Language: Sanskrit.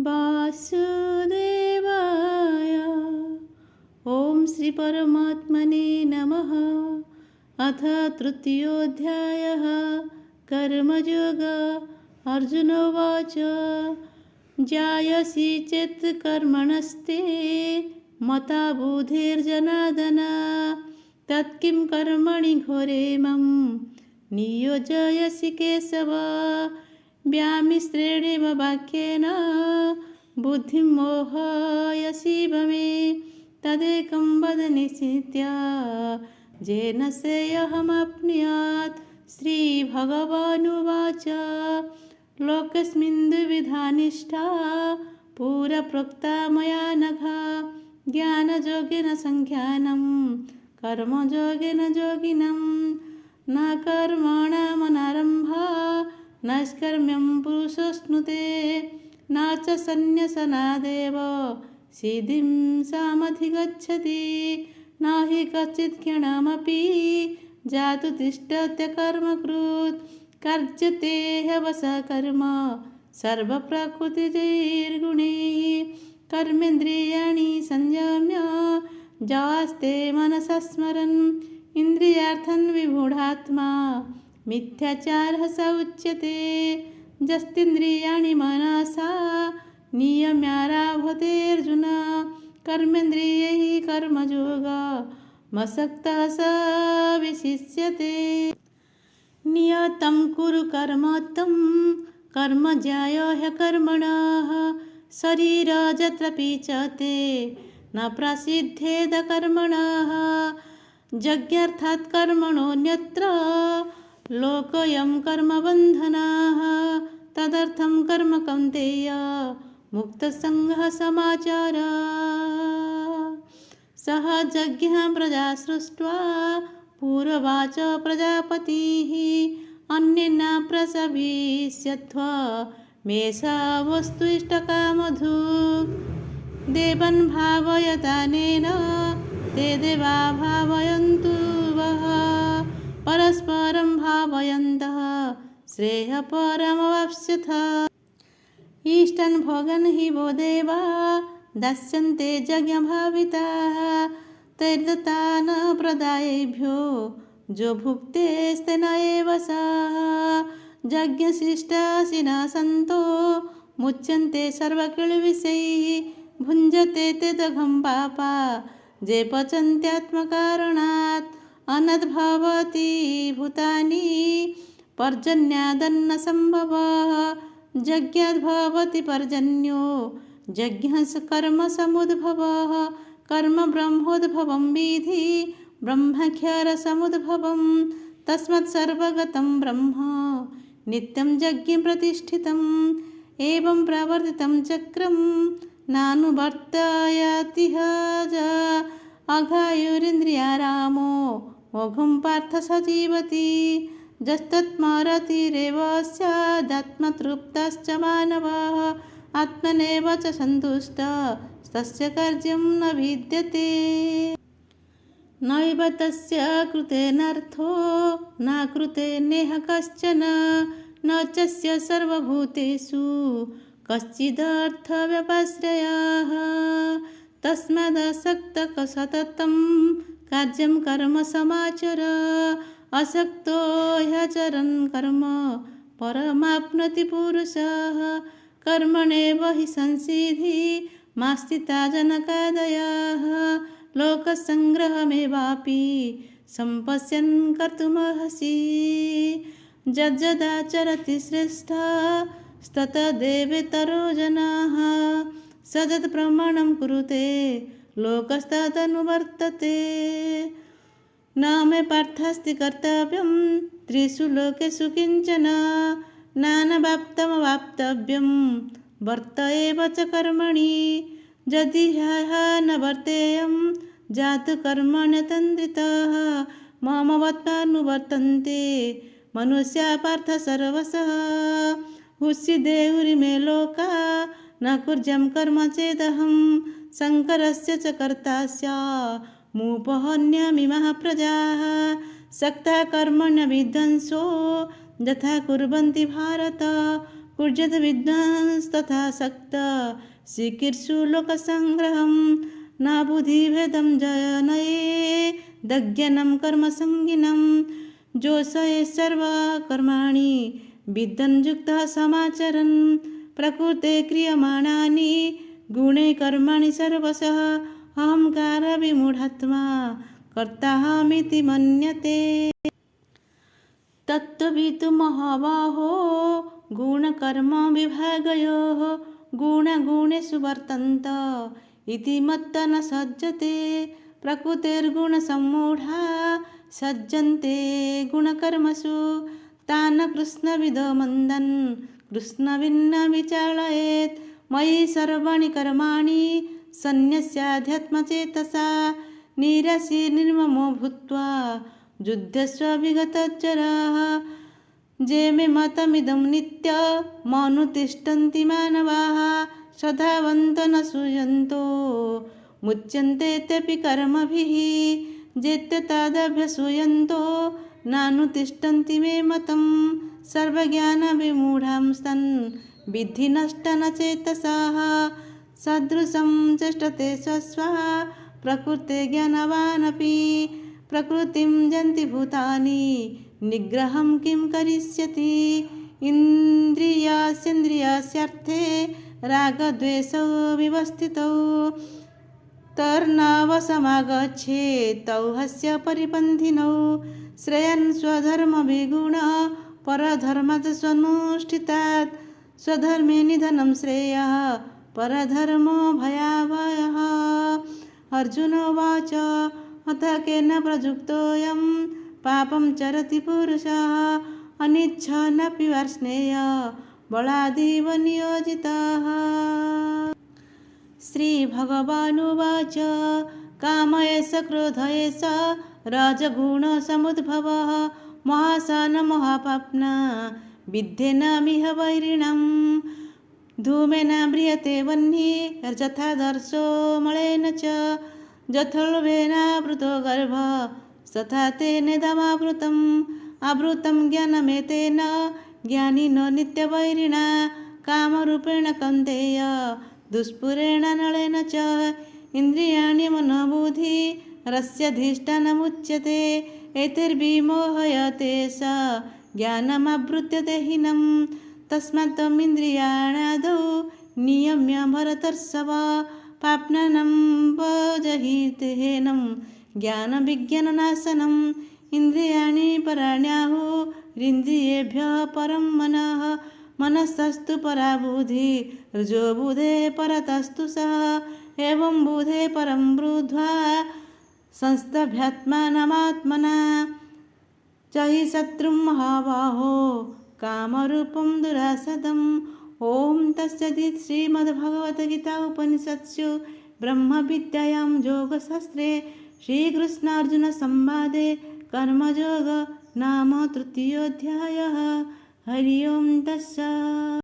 वासुदेवाय। ॐ श्री परमात्मने नमः। अथ तृतीयोऽध्यायः कर्मयोग। अर्जुन उवाच जायसि चेत् कर्मणस्ते मता बुद्धिर्जनार्दन तत्किं कर्मणि घोरे मां नियोजयसि केशव। व्यामिश्रेणेव वाक्येन बुद्धिं मोहयसि मे तदेकं वद निश्चित्य येन श्रेयोऽहमाप्नुयात्। श्रीभगवानुवाच लोकेऽस्मिन् द्विविधा निष्ठा पुरा प्रोक्ता मया नघ। ज्ञानयोगेन साङ्ख्यानं कर्मयोगेन योगिनं न कर्मणामनारम्भः नैष्कर्म्यं पुरुषोऽश्नुते न च सन्न्यासनादेव सिद्धिं सामधिगच्छति। न हि कश्चित् क्षणमपि जातु तिष्ठत्य कर्मकृत् कार्यते ह्यवशः कर्म सर्वप्रकृतिजैर्गुणैः। कर्मेन्द्रियाणि संयम्य जास्ते मनसा स्मरन् इन्द्रियार्थान् विमूढात्मा मिथ्याचारः स उच्यते। यस्तेन्द्रियाणि मनसा नियम्यारभते अर्जुन कर्मेन्द्रियैः कर्मयोगमसक्तः स विशिष्यते। नियतं कुरु कर्म तं कर्म ज्यायो ह्यकर्मणः शरीरं पीचते न प्रसिद्धेद कर्मणः। यज्ञार्थात् कर्मणोऽन्यत्र लोकोऽयं कर्मबन्धनः तदर्थं कर्म कौन्तेय मुक्तसङ्गः समाचारः। सः यज्ञः प्रजा सृष्ट्वा पूर्ववाच प्रजापतिः अन्येन प्रसविष्यध्वा मेषावस्तु इष्टकामधु देवान् भावयतानेन ते देवा भावयन्तु वः परस्परं भावयन्तः श्रेयःपरमवाप्स्यथ। इष्टान् भोगान् हि वो देवा दास्यन्ते यज्ञभाविताः तैर्दत्तान् प्रदायेभ्यो जो भुक्तेस्तेन एव सः। यज्ञशिष्टाशिनः सन्तो मुच्यन्ते सर्वकिल्बिषैः भुञ्जते ते दघं पापा जे पचन्त्यात्मकारणात्। अनद्भवति भूतानि पर्जन्यादन्नसम्भवः यज्ञाद्भवति पर्जन्यो यज्ञः कर्मसमुद्भवः। कर्म ब्रह्मोद्भवं विद्धि ब्रह्माख्यरसमुद्भवं तस्मात् सर्वगतं ब्रह्म नित्यं यज्ञे प्रतिष्ठितम्। एवं प्रवर्तितं चक्रं नानुवर्तयतिह अघायुरिन्द्रियारामो मोघं पार्थ स जीवति। यस्तत्स्मरतिरेव स्यादात्मतृप्तश्च मानवः आत्मनेव च सन्तुष्टः तस्य कार्यं न विद्यते। नैव तस्य कृतेनार्थो न कृते नेह कश्चन न चस्य सर्वभूतेषु कश्चिदर्थव्यपाश्रयः। तस्मादसक्तः सततं कार्यं कर्म समाचर असक्तो ह्यचरन् कर्म परमाप्नोति पुरुषः। कर्मणेव हि संसिद्धिः मास्थिता जनकादयः लोकसङ्ग्रहमेवापि सम्पश्यन् कर्तुमर्हसि। यज्जदाचरति श्रेष्ठः तत्तदेवेतरो जनाः स यत् प्रमाणं कुरुते लोकस्तदनुवर्तते। न मे पार्थास्ति कर्तव्यं त्रिषु लोकेषु किञ्चन नानवाप्तमवाप्तव्यं वर्त एव च कर्मणि। यदि ह्यः न वर्तेयं जातु कर्मण्यतन्द्रितः ममवत्पानुवर्तन्ते मनुष्या पार्थ सर्वशः। हुस्यदेहुरिमे लोका न कुर्यं कर्म चेदहं शङ्करस्य च कर्ता स्यामुपहन्यामिमः प्रजाः। सक्तः कर्मण्य विद्वांसो यथा कुर्वन्ति भारत कुर्जत विद्वांस्तथा सक्त चिकीर्षु लोकसङ्ग्रहं न बुद्धिभेदं जनये दज्ञानं कर्मसङ्गिनं जोषये सर्वकर्माणि विद्वन् युक्तः समाचरन् प्रकृते क्रियमाणानि गुणे कर्माणि सर्वशः अहङ्कारविमूढात्मा कर्ताहमिति मन्यते। तत्त्ववितु महाबाहो गुणकर्मविभागयोः गुणगुणेषु वर्तन्त इति मत्वा न सज्जते प्रकृतेर्गुणसम्मूढा सज्जन्ते गुणकर्मसु तान् कृष्णविदो मन्दन् कृष्णविन्न विचालयेत् मयि सर्वाणि कर्माणि सन्न्यस्याध्यात्मचेतसा निराशी निर्ममो भूत्वा युद्धस्व विगतचराः जे मे मतमिदं नित्यमनुतिष्ठन्ति मानवाः श्रद्धावन्तो न सूयन्तो मुच्यन्ते तेऽपि कर्मभिः जेत्यतादभ्यसूयन्तो नानुतिष्ठन्ति मे मतं सर्वज्ञानविमूढांस्तन् विद्धि नष्टनचेतसाः सदृशं चेष्टते स्वस्वः प्रकृते ज्ञानवानपि प्रकृतिं जन्ति भूतानि निग्रहं किं करिष्यति इन्द्रियास्येन्द्रियास्यर्थे रागद्वेषौ विवस्थितौ तर्नावसमागच्छेत् तौ हस्य परिपन्थिनौ श्रेयन् स्वधर्मविगुण परधर्मात् स्वनुष्ठितात् स्वधर्मे निधनं श्रेयः परधर्मो भयावहः। अर्जुन उवाच अथ केन प्रयुक्तोऽयं पापं चरति पुरुषः अनिच्छन्नपि वार्ष्णेय बलादिव नियोजितः। श्रीभगवानुवाच काम एष क्रोध एष रजगुणसमुद्भवः महासन महापाप्ना विद्धेनमिह वैरिणम् धूमेन म्रियते वह्निः यथादर्शो मलेन च जथोल्बेनावृतो गर्भः तथा तेनेदमावृतम् आवृतं ज्ञानमेतेन ज्ञानिनो नित्यवैरिणा कामरूपेण कौन्तेय दुष्पुरेण नलेन च इन्द्रियाणि मनोबुद्धिरस्याधिष्ठानमुच्यते एतैर्विमोहयते स ज्ञानमावृत्य देहिनं तस्मात् त्वमिन्द्रियाणादौ नियम्य भरतर्षभ पाप्नानं वजहितेनं ज्ञानविज्ञाननाशनम् इन्द्रियाणि पराण्याहुरिन्द्रियेभ्यः परं मनः मनस्तस्तु परा बुद्धिः रजो बुधे परतस्तु सः एवं बुधे परं बुद्ध्वा संस्तभ्यात्मानमात्मना जहि शत्रुं महाबाहो कामरूपं दुरासदम्। ॐ तत्सदिति श्रीमद्भगवद्गीता उपनिषत्सु ब्रह्मविद्यायां योगशास्त्रे श्रीकृष्णार्जुनसंवादे कर्मयोग नाम तृतीयोऽध्यायः। हरि ओं तत्सत्।